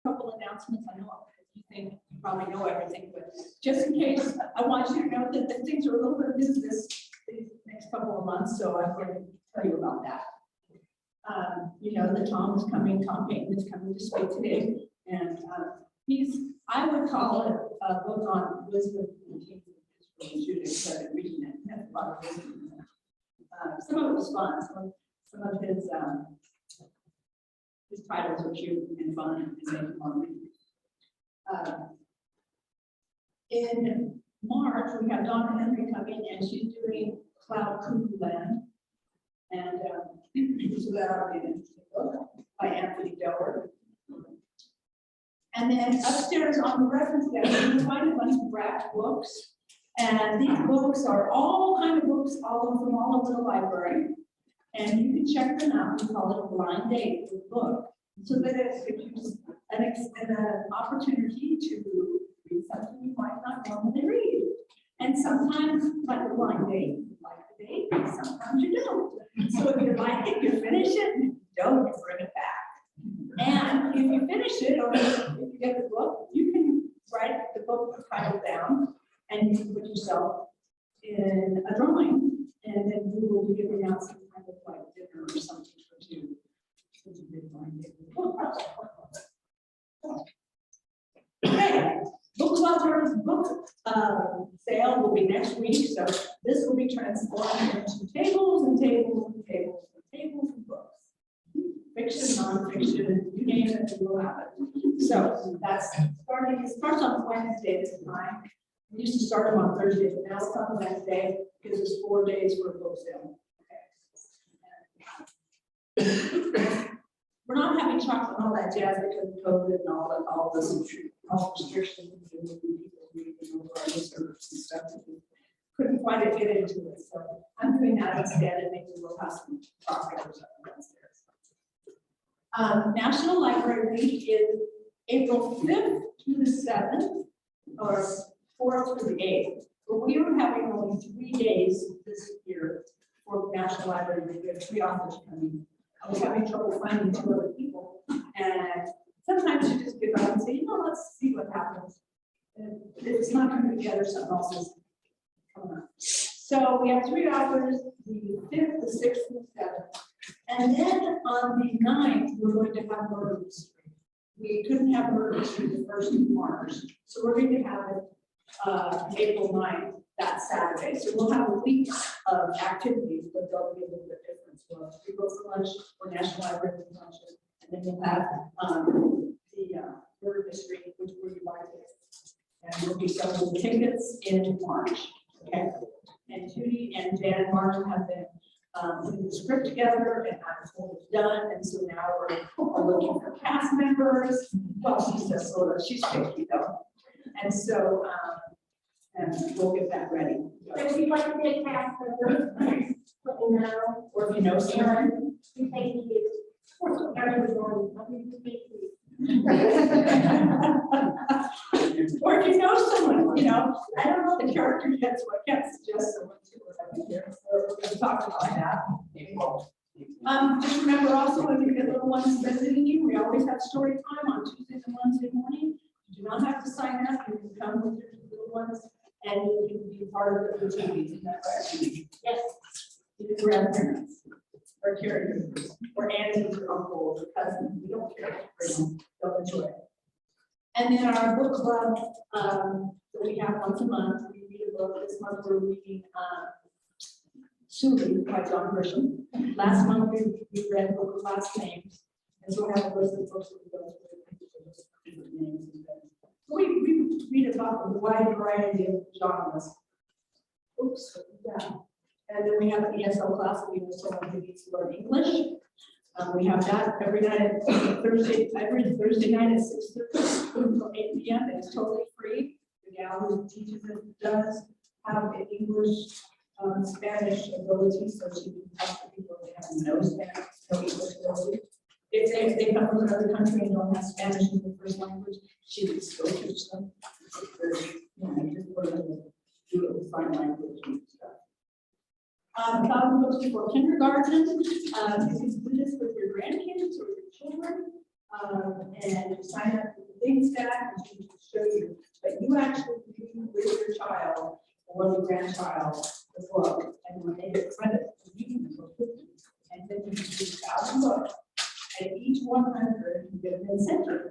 couple announcements. I know you think you probably know everything, but just in case, I want you to know that things are a little bit busy these next couple of months, so I'm going to tell you about that. You know that Tom Peyton is coming to speak today, and I would call it a book on wisdom and kingdom. Should have started reading it. It has a lot of wisdom in it. Some of it was fun. Some of his titles are cute and fun and make fun. In March, we have Donna Henry coming, and she's doing Cloud Cuckoo Land. And so that'll be an interesting book by Anthony Dower. And then upstairs on the reference desk, you can find a bunch of wrapped books. And these books are all kind of books, all of them all over the library. And you can check them out. We call it a blind date with the book. So that it gives you an opportunity to read something you might not normally read. And sometimes, like a blind date, you like the date, sometimes you don't. So if you like it, you finish it, and if you don't, you bring it back. And if you finish it, or if you get the book, you can write the book title down, and you can put yourself in a drawing, and then we will be giving out some kind of like dinner or something for you. Okay, book lovers book sale will be next week, so this will be transformed into tables and tables and tables and tables and books. Fiction, non-fiction, you name it, we will have it. So that's starting. It starts on Wednesday this time. We used to start them on Thursday, but now it's on Wednesday because it's 4 days for a book sale. Okay. We're not having chocolate and all that jazz because of COVID and all this restrictions and people reading over our research and stuff. Couldn't quite get into it, so I'm doing that instead, and maybe we'll have some chocolate or something downstairs. National Library Week is April 5th to the 7th, or 4th to the 8th. But we are having only 3 days this year for National Library Week. We have 3 authors coming. I was having trouble finding 2 other people, and sometimes you just give up and say, you know, let's see what happens. And if it's not coming together, something else is coming up. So we have 3 authors, the 5th, the 6th, and the 7th. And then on the 9th, we're going to have murder mystery. We couldn't have murder mystery the 1st of March, so we're going to have it April 9th, that Saturday. So we'll have a week of activities, but they'll be a little bit different. So we go for lunch or National Library lunch, and then we'll have the murder mystery, which where you buy tickets. And we'll be selling tickets in March. Okay. And Judy and Jan and Martin have been putting the script together, and I'm told it's done. And so now we're looking for cast members. Well, she says sort of. She's picky though. And so and we'll get that ready. So if you'd like to take cast members, let me know. Or if you know someone. We thank you. Every morning. Let me speak to you. Or if you know someone, you know, I don't know the character yet, so I can't suggest someone to we're going to talk about that. Just remember also, if you get little ones visiting you, we always have story time on Tuesdays and Wednesday morning. You do not have to sign up. You can come with your little ones, and you can be part of the activities. Yes. Even grandparents or caregivers or aunties or uncles or cousins. We don't care. They'll enjoy it. And then our book club that we have once a month, we read a book. This month we're reading Suli by John Grisham. Last month we read a book of last names. And so we have a list of books that we go through names. We read about a wide variety of genres. Oops, yeah. And then we have the ESL class that we know someone who needs to learn English. We have that every night, every Thursday night at 6:30 until 8 p.m. It's totally free. The gal who teaches it does have an English, Spanish ability, so she can talk to people that have no Spanish, no English ability. If they come from another country and don't have Spanish as their first language, she would still teach them. Do it with sign language and stuff. 1,000 books for kindergarten. You can do this with your grandkids or your children. And you sign up for the big stack, and you show you, but you actually read with your child or the grandchild the book, and when they get credit for reading the book, and then you do 1,000 books, and each 100 you get an incentive.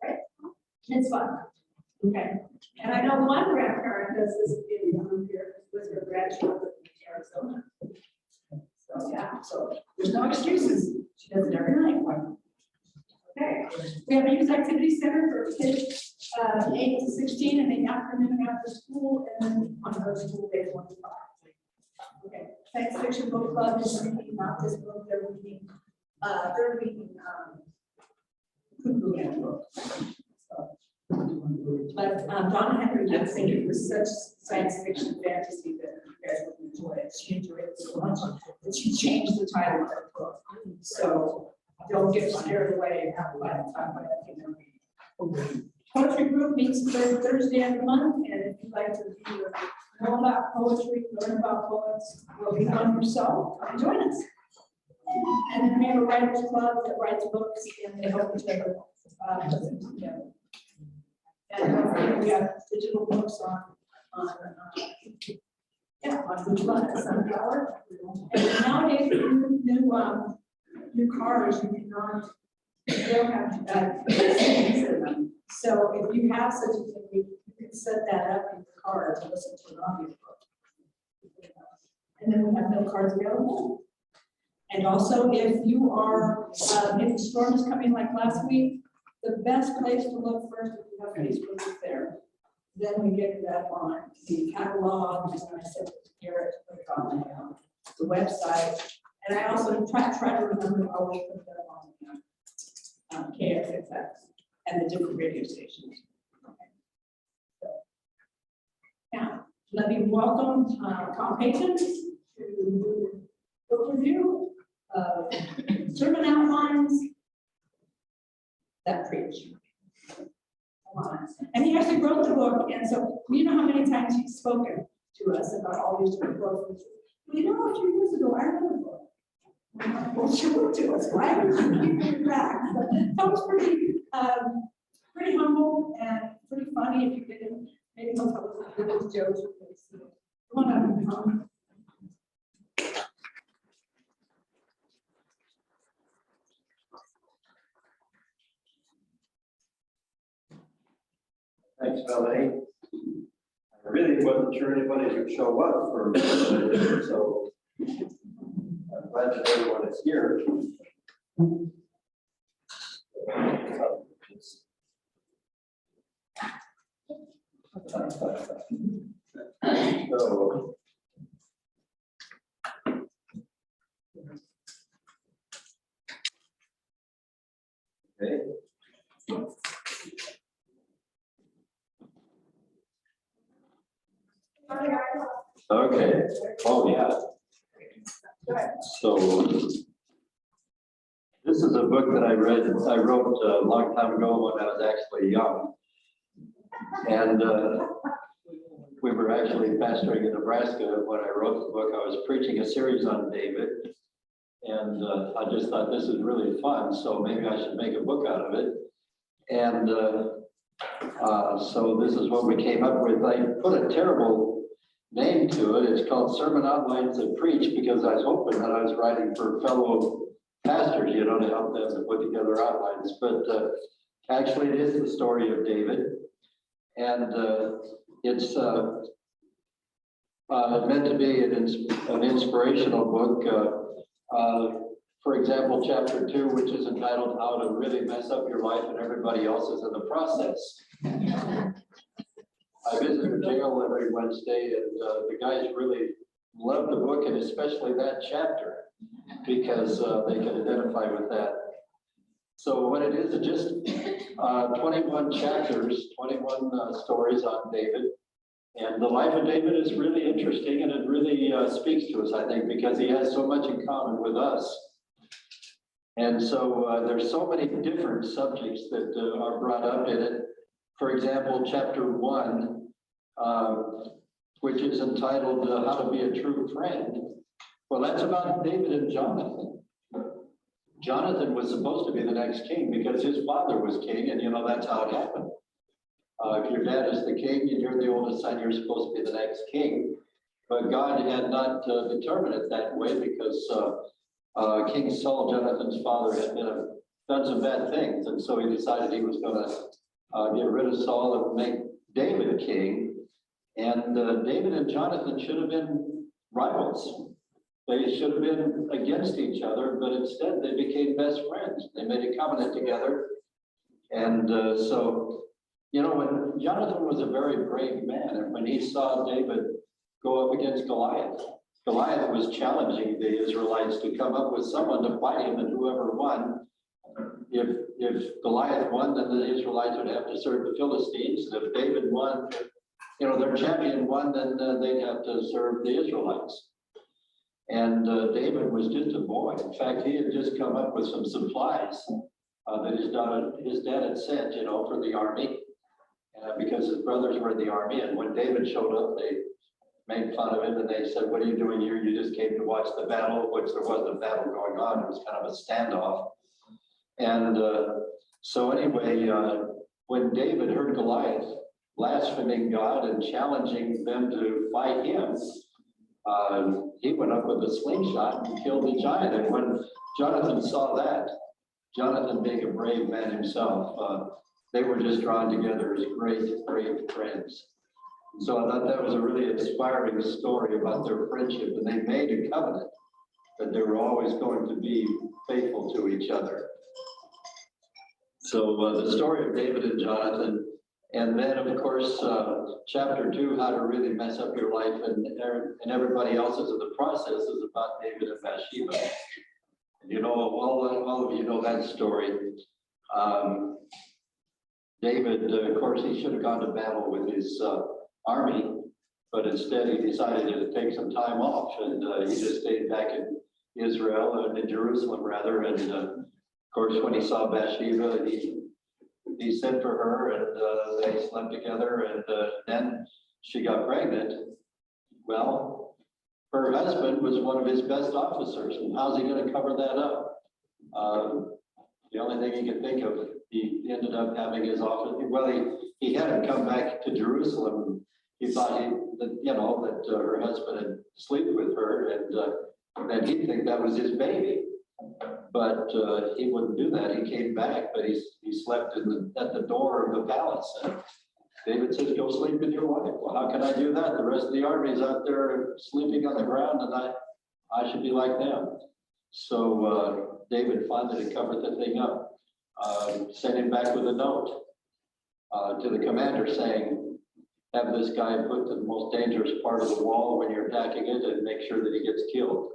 Right? It's fun. Okay. And I know one grandparent does this in the group here with her grandchildren in Arizona. So yeah, so there's no excuses. She does it every night. Okay. We have a youth activity center for kids 8 to 16 in the afternoon after school, and then on her school day 25. Okay. Science fiction book club is reading not this book, they're reading Cuckoo Land book. So, but Donna Henry did think it was such science fiction fantasy that you guys would enjoy it. She enjoyed it so much that she changed the title of her book. So don't get scared away by the time I think they're reading. Poetry group meets the third Thursday of the month, and if you'd like to either know about poetry, learn about poets, or be one yourself, come join us. And then we have a writers club that writes books, and they help each other put them together. And we have digital books on which one? Sunflower. And nowadays, new cars, you cannot, they don't have CDs in them. So if you have such a thing, you can set that up in your car to listen to an audio book. And then we have no cards available. And also, if you are, if the storm is coming like last week, the best place to look first, if you have Facebook, is there. Then we get that on the catalog, and I said to Garrett to put it on the website. And I also try to remember to always put that on KXXX and the different radio stations. Okay. So, now, let me welcome Tom Peyton to do the book review of sermon outlines that preach. And he actually wrote the book, and so you know how many times he's spoken to us about all these different books. Well, you know, a few years ago, I wrote a book. Well, she wrote to us, right? It back. Tom's pretty humble and pretty funny. If you get him, maybe he'll tell us a little jokes. Come on up, Tom. Thanks, Melanie. I really wasn't sure anybody would show up for this, so I'm glad that everyone is here. So, okay. Okay. Oh, yeah. So this is a book that I wrote a long time ago when I was actually young. And we were actually pastoring in Nebraska when I wrote the book. I was preaching a series on David. And I just thought this is really fun, so maybe I should make a book out of it. And so this is what we came up with. I put a terrible name to it. It's called Sermon Outlines That Preach, because I was hoping that I was writing for fellow pastors, you know, to help them to put together outlines. But actually, it is the story of David. And it's meant to be an inspirational book. For example, chapter 2, which is entitled How to Really Mess Up Your Life and Everybody Else's in the Process. I visit the jail every Wednesday, and the guys really love the book, and especially that chapter, because they can identify with that. So what it is just 21 chapters, 21 stories on David. And the life of David is really interesting, and it really speaks to us, I think, because he has so much in common with us. And so there's so many different subjects that are brought up in it. For example, chapter 1, which is entitled How to Be a True Friend. Well, that's about David and Jonathan. Jonathan was supposed to be the next king because his father was king, and that's how it happened. If your dad is the king and you're the oldest son, you're supposed to be the next king. But God had not determined it that way because King Saul, Jonathan's father, had done some bad things. And so he decided he was going to get rid of Saul and make David king. And David and Jonathan should have been rivals. They should have been against each other, but instead they became best friends. They made a covenant together. And when Jonathan was a very brave man, and when he saw David go up against Goliath, Goliath was challenging the Israelites to come up with someone to fight him, and whoever won, if Goliath won, then the Israelites would have to serve the Philistines, and if David won, their champion won, then they'd have to serve the Israelites. And David was just a boy. In fact, he had just come up with some supplies that his dad had sent, for the army, because his brothers were in the army. And when David showed up, they made fun of him and they said, "What are you doing here? You just came to watch the battle," which there wasn't a battle going on. It was kind of a standoff. And so anyway, when David heard Goliath blaspheming God and challenging them to fight him, he went up with a slingshot and killed the giant. And when Jonathan saw that, Jonathan being a brave man himself, they were just drawn together as great, great friends. So I thought that was a really inspiring story about their friendship, and they made a covenant that they were always going to be faithful to each other. So the story of David and Jonathan, and then of course, chapter 2, how to really mess up your life and everybody else's in the process, is about David and Bathsheba. And all of you know that story. David, of course, he should have gone to battle with his army, but instead he decided to take some time off, and he just stayed back in Israel, in Jerusalem rather. And of course, when he saw Bathsheba, he sent for her, and they slept together, and then she got pregnant. Well, her husband was one of his best officers, and how's he going to cover that up? The only thing he could think of, he ended up having his office. Well, he had him come back to Jerusalem. He thought that her husband had slept with her, and that he'd think that was his baby. But he wouldn't do that. He came back, but he slept at the door of the palace. And David says, "Go sleep with your wife." Well, how can I do that? The rest of the army's out there sleeping on the ground, and I should be like them. So David finally covered the thing up, sent him back with a note to the commander saying, "Have this guy put to the most dangerous part of the wall when you're attacking it, and make sure that he gets killed."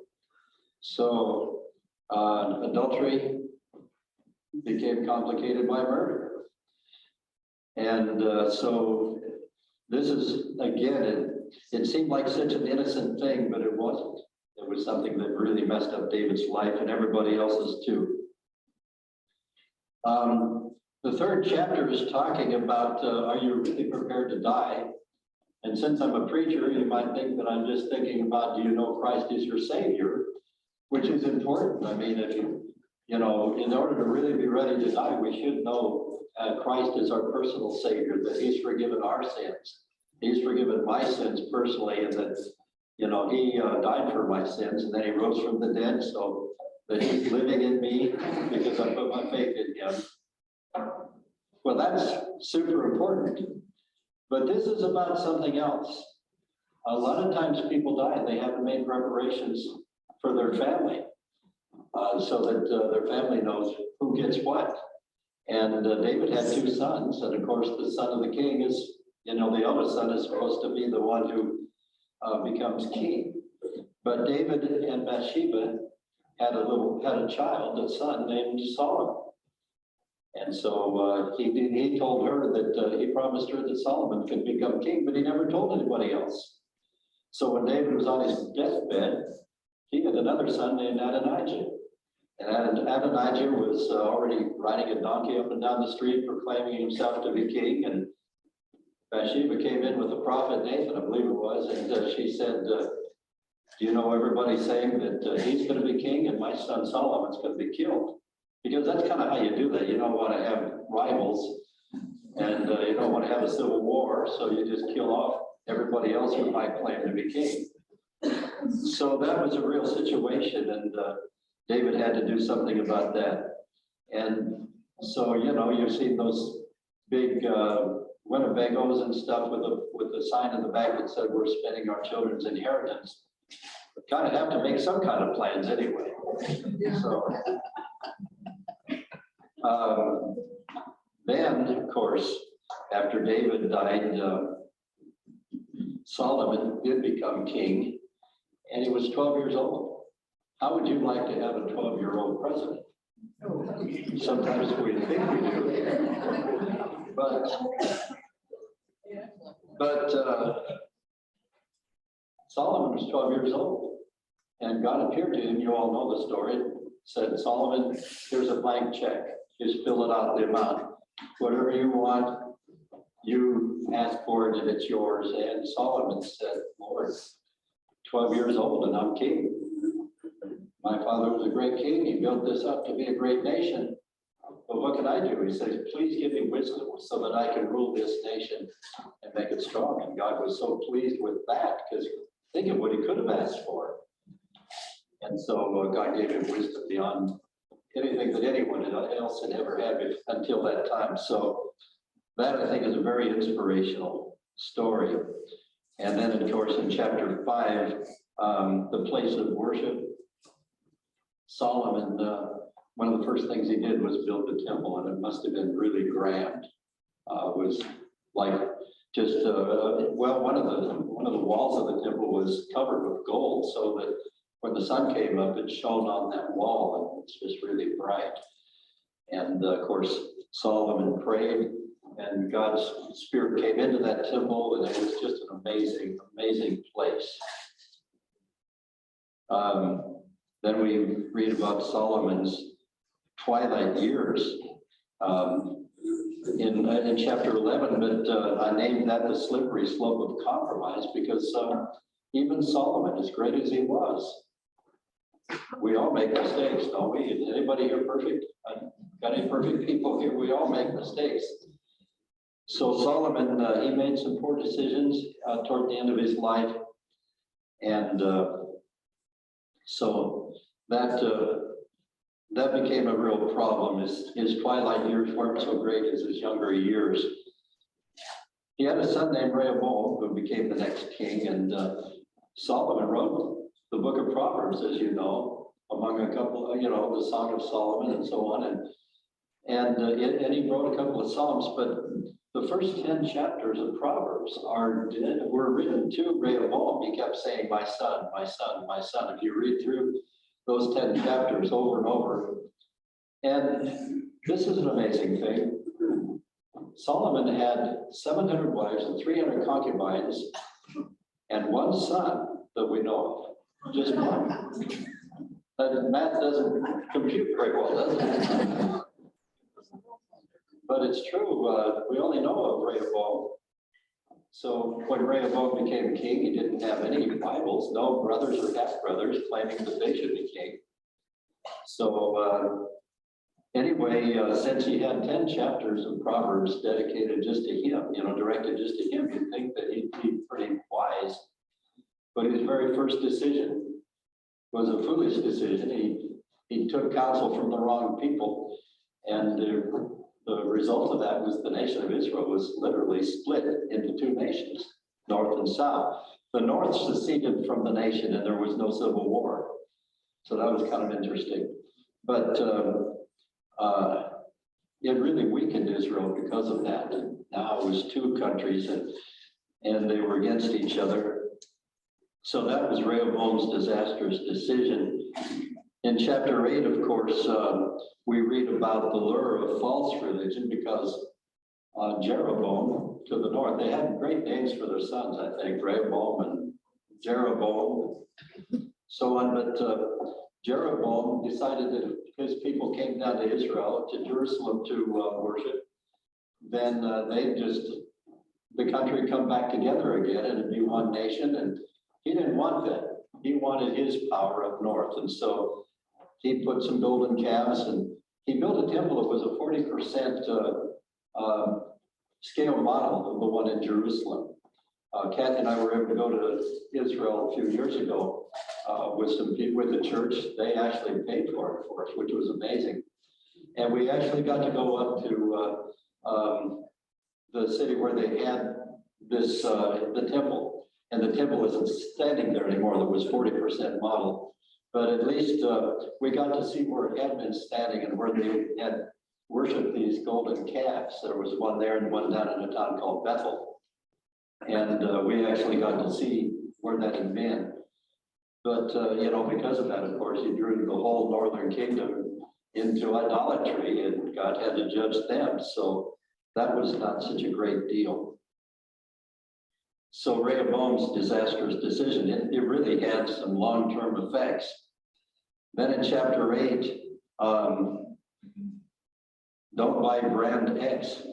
So adultery became complicated by murder. And so this is, again, it seemed like such an innocent thing, but it wasn't. It was something that really messed up David's life and everybody else's too. The third chapter is talking about, are you really prepared to die? And since I'm a preacher, you might think that I'm just thinking about, do you know Christ is your Savior? Which is important. I mean, if in order to really be ready to die, we should know Christ is our personal Savior, that He's forgiven our sins. He's forgiven my sins personally, and that, He died for my sins, and then He rose from the dead, so that He's living in me because I put my faith in Him. Well, that's super important. But this is about something else. A lot of times people die and they haven't made preparations for their family, so that their family knows who gets what. And David had 2 sons, and of course the son of the king is, the eldest son is supposed to be the one who becomes king. But David and Bathsheba had a child, a son named Solomon. And so he told her that he promised her that Solomon could become king, but he never told anybody else. So when David was on his deathbed, he had another son named Adonijah. And Adonijah was already riding a donkey up and down the street, proclaiming himself to be king. And Bathsheba came in with the prophet Nathan, I believe it was, and she said, Do you know everybody's saying that he's going to be king and my son Solomon's going to be killed? Because that's kind of how you do that. You don't want to have rivals and you don't want to have a civil war. So you just kill off everybody else who might claim to be king. So that was a real situation. And David had to do something about that. And so, you know, you've seen those big Winnebagos and stuff with the sign in the back that said, we're spending our children's inheritance. We kind of have to make some kind of plans anyway. So then, of course, after David died, Solomon did become king, and he was 12 years old. How would you like to have a 12-year-old president? Sometimes we think we do, but Solomon was 12 years old, and God appeared to him. You all know the story. Said, Solomon, here's a blank check. Just fill it out, the amount. Whatever you want, you ask for it and it's yours. And Solomon said, Lord, 12 years old and I'm king. My father was a great king. He built this up to be a great nation. But what can I do? He says, please give me wisdom so that I can rule this nation and make it strong. And God was so pleased with that because think of what he could have asked for. And so God gave him wisdom beyond anything that anyone else had ever had until that time. So that, I think, is a very inspirational story. And then, of course, in chapter 5, the place of worship, Solomon, one of the first things he did was build the temple, and it must have been really grand. It was like just, well, one of the walls of the temple was covered with gold so that when the sun came up, it shone on that wall, and it's just really bright. And of course, Solomon prayed, and God's Spirit came into that temple, and it was just an amazing, amazing place. Then we read about Solomon's twilight years in chapter 11, but I named that the slippery slope of compromise because even Solomon, as great as he was, we all make mistakes, don't we? Is anybody here perfect? Got any perfect people here? We all make mistakes. So Solomon, he made some poor decisions toward the end of his life. And so that became a real problem. His twilight years weren't so great as his younger years. He had a son named Rehoboam who became the next king, and Solomon wrote the book of Proverbs, as you know, among a couple, you know, the Song of Solomon and so on, and he wrote a couple of Psalms, but the first 10 chapters of Proverbs were written to Rehoboam. He kept saying, my son, my son, my son. If you read through those 10 chapters over and over, and this is an amazing thing. Solomon had 700 wives and 300 concubines, and one son that we know of, just one. That math doesn't compute very well, does it? But it's true, we only know of Rehoboam. So when Rehoboam became king, he didn't have any Bibles, no brothers or half-brothers claiming that they should be king. So anyway, since he had 10 chapters of Proverbs dedicated just to him, you know, directed just to him, you'd think that he'd be pretty wise. But his very first decision was a foolish decision. He took counsel from the wrong people, and the result of that was the nation of Israel was literally split into two nations, north and south. The north seceded from the nation, and there was no civil war. So that was kind of interesting. But it really weakened Israel because of that. And now it was two countries, and they were against each other. So that was Rehoboam's disastrous decision. In chapter 8, of course, we read about the lure of false religion because Jeroboam to the north, they had great names for their sons, I think, Rehoboam and Jeroboam, so on. But Jeroboam decided that if his people came down to Israel, to Jerusalem to worship, then the country come back together again and it'd be one nation. And he didn't want that. he wanted his power up north. And so he put some golden calves and he built a temple. It was a 40% scale model of the one in Jerusalem. Kathy and I were able to go to Israel a few years ago with some people with the church. They actually paid for it for us, which was amazing. And we actually got to go up to the city where they had this, the temple. And the temple isn't standing there anymore. That was 40% model. But at least we got to see where it had been standing and where they had worshiped these golden calves. There was one there and one down in a town called Bethel. And we actually got to see where that had been. But, you know, because of that, of course, he drew the whole northern kingdom into idolatry and God had to judge them. So that was not such a great deal. So Rehoboam's disastrous decision, it really had some long-term effects. Then in chapter 8, don't buy brand X.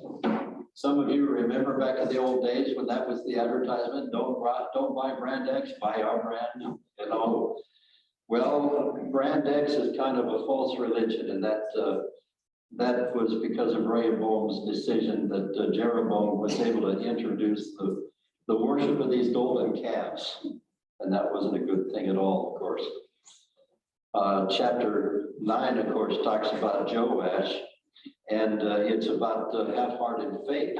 Some of you remember back in the old days when that was the advertisement, don't buy brand X, buy our brand, you know. Well, brand X is kind of a false religion, and that was because of Rehoboam's decision that Jeroboam was able to introduce the worship of these golden calves, and that wasn't a good thing at all, of course. Chapter 9, of course, talks about Joash, and it's about half-hearted faith.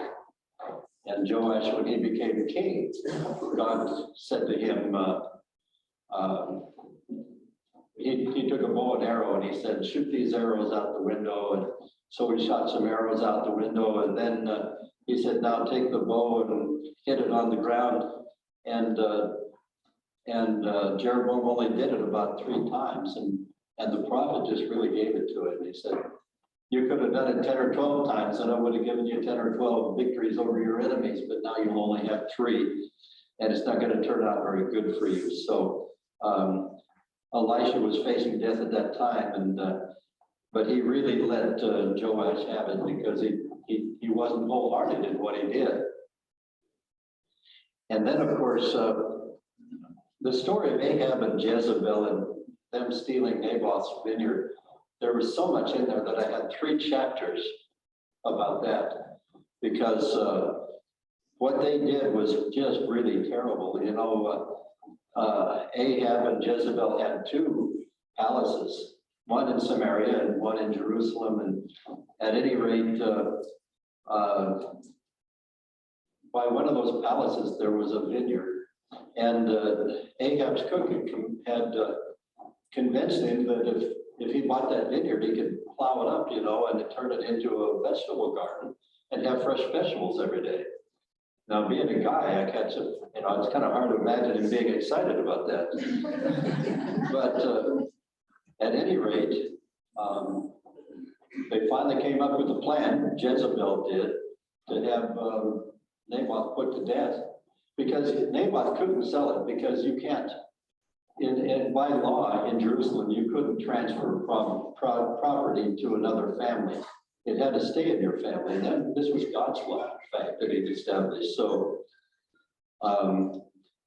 And Joash, when he became king, God said to him, he took a bow and arrow and he said, shoot these arrows out the window. And so he shot some arrows out the window, and then he said, now take the bow and hit it on the ground. And Jeroboam only did it about 3 times, and the prophet just really gave it to it. And he said, you could have done it 10 or 12 times, and I would have given you 10 or 12 victories over your enemies, but now you'll only have 3, and it's not going to turn out very good for you. So Elisha was facing death at that time, and but he really let Joash have it because he wasn't wholehearted in what he did. And then, of course, the story of Ahab and Jezebel and them stealing Naboth's vineyard, there was so much in there that I had 3 chapters about that, because what they did was just really terrible. You know, Ahab and Jezebel had 2 palaces, one in Samaria and one in Jerusalem. And at any rate, by one of those palaces, there was a vineyard. And Ahab's cook had convinced him that if he bought that vineyard, he could plow it up, you know, and turn it into a vegetable garden and have fresh vegetables every day. Now, being a guy, I catch it, you know, it's kind of hard to imagine him being excited about that. But at any rate, they finally came up with a plan, Jezebel did, to have Naboth put to death, because Naboth couldn't sell it, because you can't. By law in Jerusalem, you couldn't transfer property to another family. It had to stay in your family. And then this was God's law, in fact, that he'd established. So,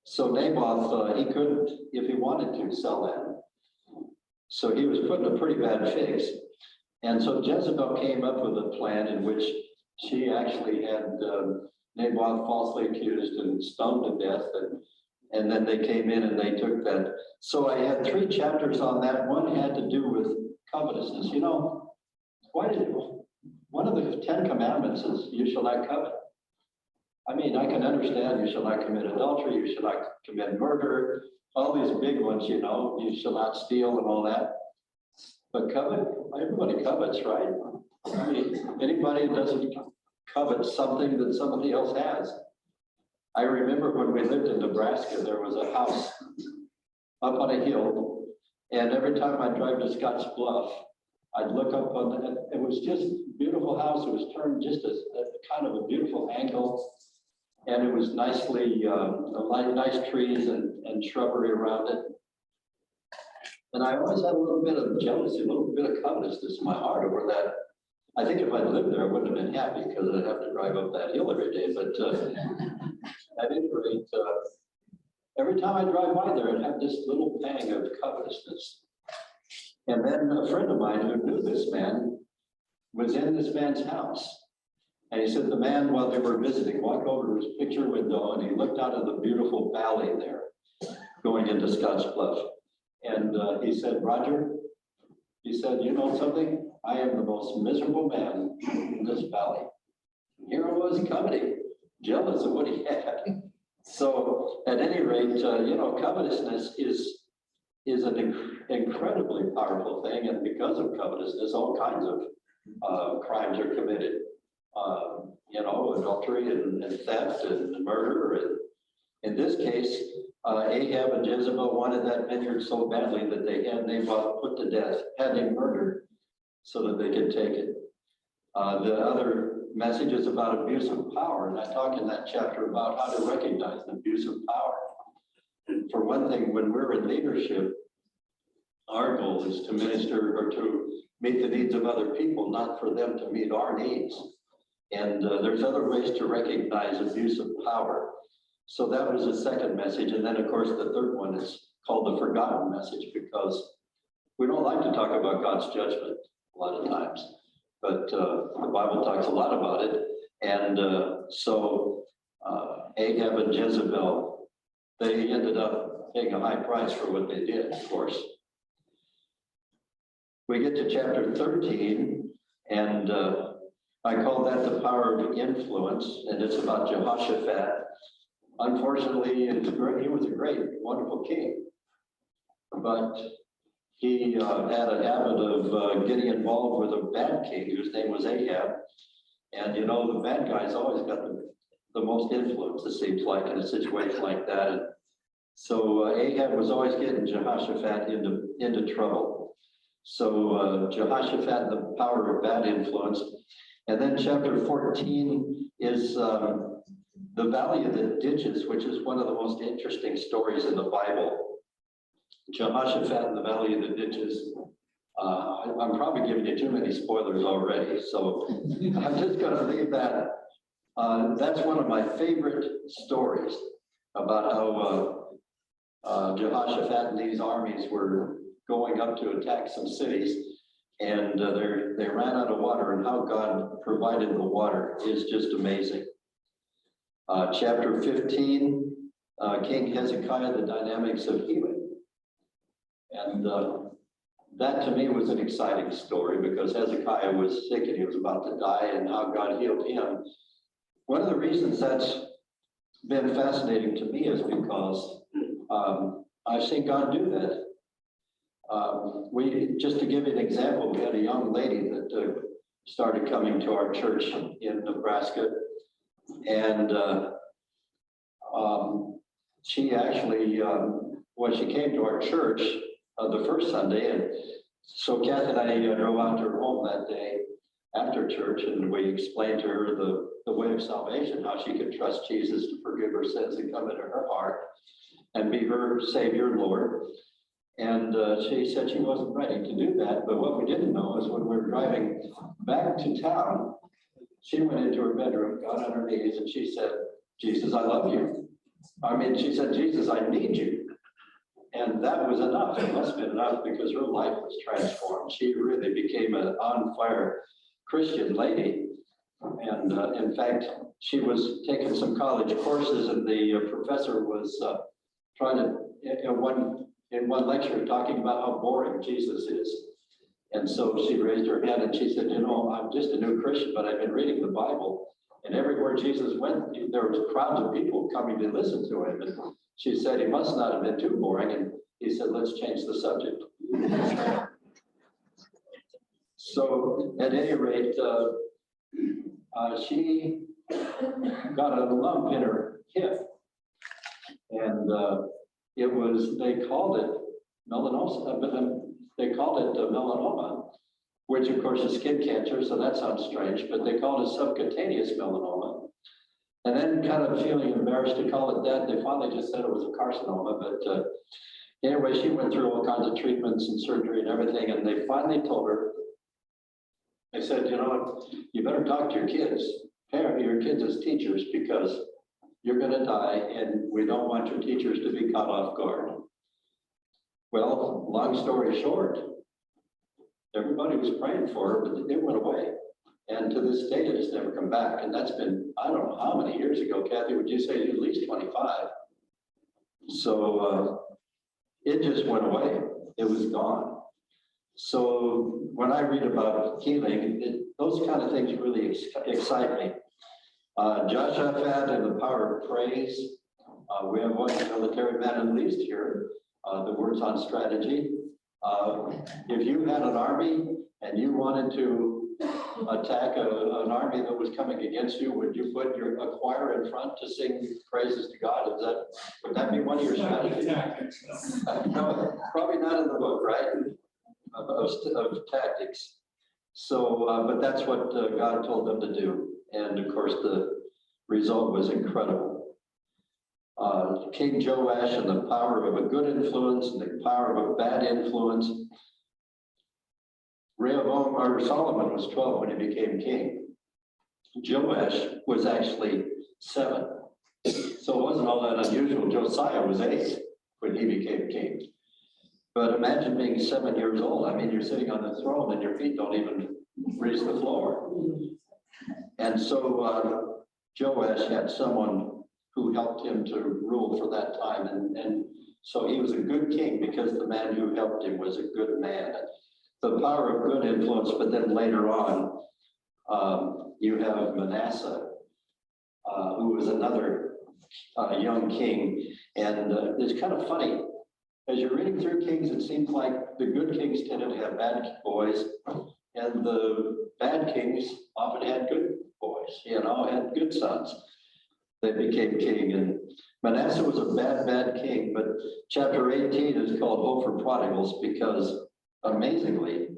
so Naboth, he couldn't, if he wanted to, sell that. So he was put in a pretty bad fix. And so Jezebel came up with a plan in which she actually had Naboth falsely accused and stoned to death. And then they came in and they took that. So I had 3 chapters on that. One had to do with covetousness. You know, one of the 10 commandments is you shall not covet. I mean, I can understand you shall not commit adultery, you shall not commit murder, all these big ones, you know, you shall not steal and all that. But covet, everybody covets, right? I mean, anybody that doesn't covet something that somebody else has. I remember when we lived in Nebraska, there was a house up on a hill, and every time I drive to Scotts Bluff, I'd look up on it. It was just a beautiful house. It was turned just as kind of a beautiful angle, and it was nicely, nice trees and shrubbery around it. And I always had a little bit of jealousy, a little bit of covetousness in my heart over that. I think if I'd lived there, I wouldn't have been happy because I'd have to drive up that hill every day. But at any rate, every time I drive by there, I'd have this little pang of covetousness. And then a friend of mine who knew this man was in this man's house. And he said the man, while they were visiting, walked over to his picture window and he looked out of the beautiful valley there going into Scotch Bluff. And he said, Roger, he said, you know something? I am the most miserable man in this valley. And here I was coveting, jealous of what he had. So at any rate, you know, covetousness is an incredibly powerful thing. And because of covetousness, all kinds of crimes are committed. You know, adultery and theft and murder. And in this case, Ahab and Jezebel wanted that vineyard so badly that they had Naboth put to death, had him murdered so that they could take it. The other message is about abuse of power. And I talk in that chapter about how to recognize the abuse of power. For one thing, when we're in leadership, our goal is to minister or to meet the needs of other people, not for them to meet our needs. And there's other ways to recognize abuse of power. So that was the second message. And then, of course, the third one is called the forgotten message, because we don't like to talk about God's judgment a lot of times. But the Bible talks a lot about it. And so Ahab and Jezebel, they ended up paying a high price for what they did, of course. We get to chapter 13, and I call that the power of influence, and it's about Jehoshaphat. Unfortunately, he was a great, wonderful king, but he had a habit of getting involved with a bad king whose name was Ahab. And you know, the bad guys always got the most influence, it seems like, in a situation like that. And so Ahab was always getting Jehoshaphat into trouble. So Jehoshaphat and the power of bad influence. And then chapter 14 is the Valley of the Ditches, which is one of the most interesting stories in the Bible. Jehoshaphat and the Valley of the Ditches. I'm probably giving you too many spoilers already, so I'm just going to leave that. That's one of my favorite stories about how Jehoshaphat and these armies were going up to attack some cities, and they ran out of water, and how God provided the water is just amazing. Chapter 15, King Hezekiah, the dynamics of healing. And that to me was an exciting story, because Hezekiah was sick and he was about to die, and how God healed him. One of the reasons that's been fascinating to me is because I've seen God do that. Just to give you an example, we had a young lady that started coming to our church in Nebraska, and she actually, when she came to our church the first Sunday, and so Kath and I drove out to her home that day after church, and we explained to her the way of salvation, how she could trust Jesus to forgive her sins and come into her heart and be her Savior and Lord. And she said she wasn't ready to do that, but what we didn't know is when we were driving back to town, she went into her bedroom, got on her knees, and she said, Jesus, I love you. I mean, she said, Jesus, I need you. And that was enough. It must have been enough, because her life was transformed. She really became an on-fire Christian lady. And in fact, she was taking some college courses, and the professor was trying to, in one lecture, talking about how boring Jesus is. And so she raised her hand and she said, you know, I'm just a new Christian, but I've been reading the Bible, and everywhere Jesus went, there was crowds of people coming to listen to him. And she said, he must not have been too boring. And he said, let's change the subject. So at any rate, she got a lump in her hip, and it was, they called it melanoma, melanoma, which of course is skin cancer, so that sounds strange, but they called it subcutaneous melanoma. And then, kind of feeling embarrassed to call it that, they finally just said it was a carcinoma. But anyway, she went through all kinds of treatments and surgery and everything, and they finally told her, they said, you know, you better talk to your kids, parent your kids as teachers, because you're going to die, and we don't want your teachers to be caught off guard. Well, long story short, everybody was praying for her, but it went away. And to this day, it has never come back. And that's been, I don't know how many years ago, Kathy, would you say at least 25? So it just went away. It was gone. So when I read about healing, those kind of things really excite me. Joshaphat and the power of praise. We have one military man at least here. The words on strategy. If you had an army and you wanted to attack an army that was coming against you, would you put a choir in front to sing praises to God? Would that be one of your strategies? No, probably not in the book, right? Of tactics. So, but that's what God told them to do. And of course, the result was incredible. King Joash and the power of a good influence and the power of a bad influence. Rehoboam, or Solomon, was 12 when he became king. Joash was actually 7. So it wasn't all that unusual. Josiah was 8 when he became king. But imagine being 7 years old. I mean, you're sitting on the throne and your feet don't even reach the floor. And so Joash had someone who helped him to rule for that time. And so he was a good king because the man who helped him was a good man. The power of good influence, but then later on, you have Manasseh, who was another young king. And it's kind of funny. As you're reading through Kings, it seems like the good kings tended to have bad boys, and the bad kings often had good boys, and good sons. They became king, and Manasseh was a bad king, but chapter 18 is called Hope for Prodigals because, amazingly,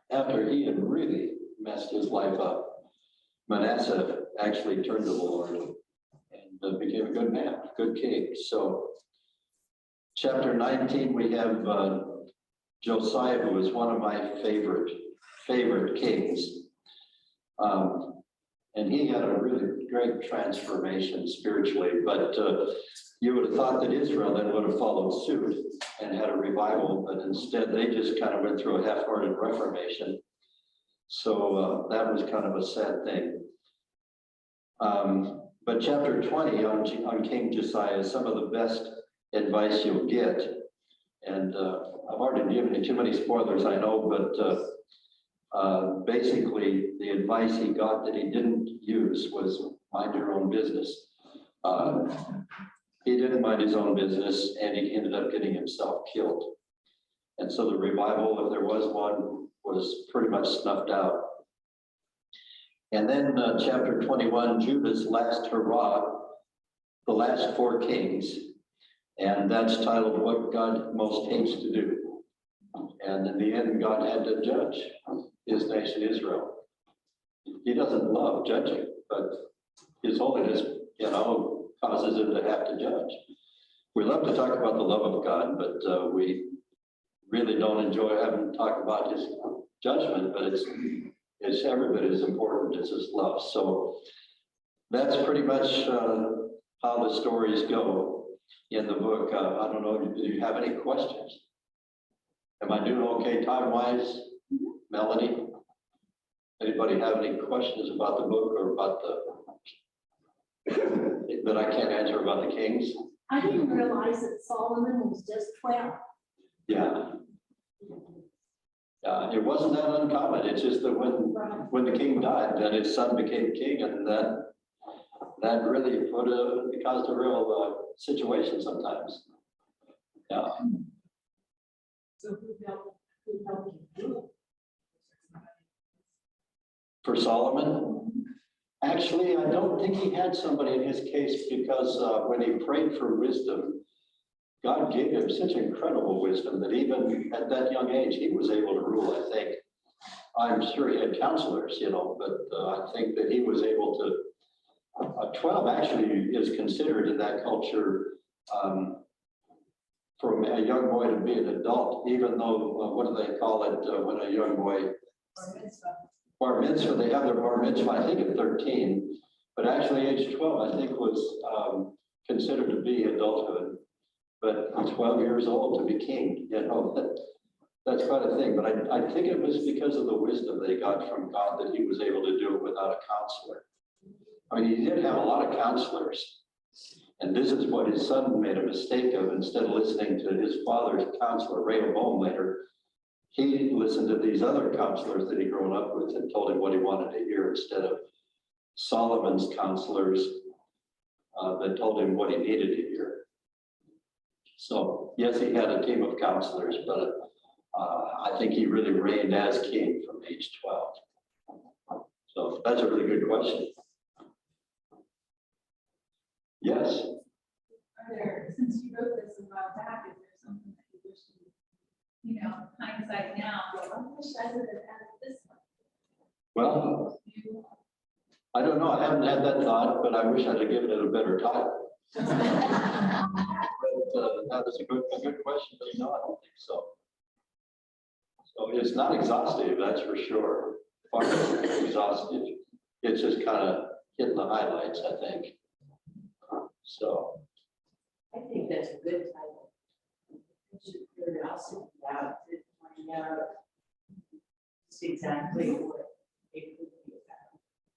after he had really messed his life up, Manasseh actually turned to the Lord and became a good man, good king. So chapter 19, we have Josiah, who is one of my favorite kings. And he had a really great transformation spiritually, but you would have thought that Israel then would have followed suit and had a revival, but instead they just kind of went through a half-hearted reformation. So that was kind of a sad thing. But chapter 20 on King Josiah is some of the best advice you'll get. And I've already given you too many spoilers, I know, but basically the advice he got that he didn't use was mind your own business. He didn't mind his own business, and he ended up getting himself killed. And so the revival, if there was one, was pretty much snuffed out. And then chapter 21, Judah's last hurrah, the last 4 kings. And that's titled What God Most Hates to Do. And in the end, God had to judge his nation, Israel. He doesn't love judging, but his holiness, causes him to have to judge. We love to talk about the love of God, but we really don't enjoy having to talk about his judgment, but it's every bit as important as his love. So that's pretty much how the stories go in the book. I don't know, do you have any questions? Am I doing okay time-wise, Melanie? Anybody have any questions about the book or about that I can't answer about the kings? I didn't realize that Solomon was just 12. Yeah. It wasn't that uncommon. It's just that when the king died, then his son became king, and that really caused a real situation sometimes. Yeah. So who helped you? For Solomon, actually, I don't think he had somebody in his case, because when he prayed for wisdom, God gave him such incredible wisdom that even at that young age, he was able to rule, I think. I'm sure he had counselors, but I think that he was able to. 12 actually is considered in that culture from a young boy to be an adult, even though, what do they call it when a young boy? Bar mitzvah. They have their bar mitzvah, I think, at 13. But actually, age 12, I think, was considered to be adulthood. But 12 years old to be king, that's quite a thing. But I think it was because of the wisdom they got from God that he was able to do it without a counselor. I mean, he did have a lot of counselors. And this is what his son made a mistake of. Instead of listening to his father's counselor, Rehoboam later, he listened to these other counselors that he'd grown up with and told him what he wanted to hear instead of Solomon's counselors that told him what he needed to hear. So yes, he had a team of counselors, but I think he really reigned as king from age 12. So that's a really good question. Yes. Are there, since you wrote this a while back, is there something that you wish you hindsight now, go, I wish I would have added this one? Well, I don't know. I haven't had that thought, but I wish I'd have given it a better title. But that was a good question, but no, I don't think so. So it's not exhaustive, that's for sure. Far from exhaustive. It's just kind of hitting the highlights, I think. So. I think that's a good title. It's your curiosity about it, find out just exactly what it could be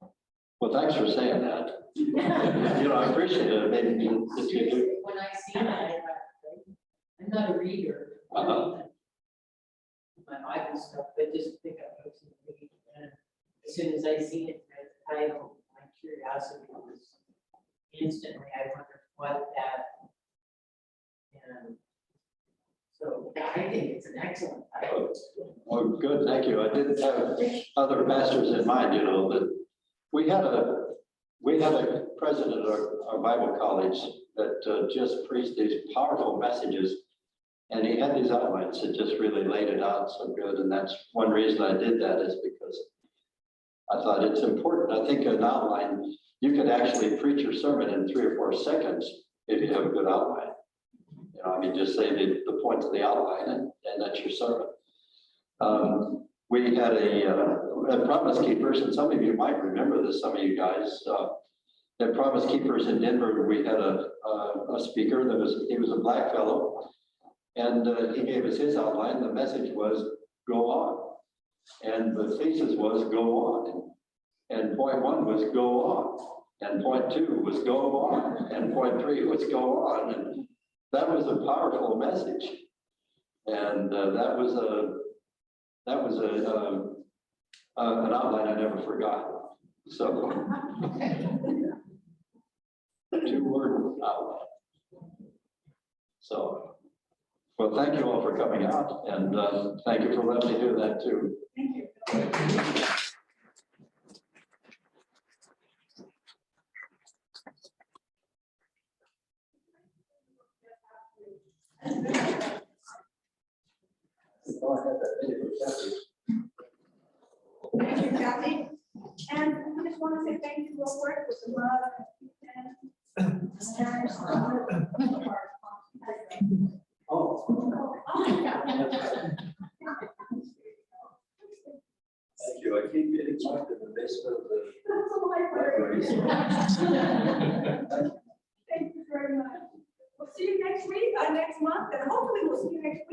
about. Well, thanks for saying that. I appreciate it. Maybe Seriously, when I see that, I'm not a reader. My Bible stuff, but just pick up books and read. And as soon as I see it as a title, my curiosity was instantly, I wonder what that. And so yeah, I think it's an excellent title. Oh, good, thank you. I did have other pastors in mind, that we had a president of our Bible college that just preached these powerful messages. And he had these outlines that just really laid it out so good. And that's one reason I did that, is because I thought it's important. I think an outline, you could actually preach your sermon in 3 or 4 seconds if you have a good outline. Just say the points of the outline and that's your sermon. We had a Promise Keepers, and some of you might remember this, some of you guys. At Promise Keepers in Denver, we had a speaker he was a black fellow. And he gave us his outline. The message was, go on. And the thesis was, go on. And point 1 was, go on. And point 2 was, go on. And point 3 was, go on. And that was a powerful message. And that was an outline I never forgot. So, 2-word outline. So. Well, thank you all for coming out, and thank you for letting me do that too. Thank you. Thank you, Kathy. And I just want to say thank you real quick with the love and Oh. Thank you. I keep getting stuck in the basement of the library. Thank you very much. We'll see you next week, next month, and hopefully we'll see you next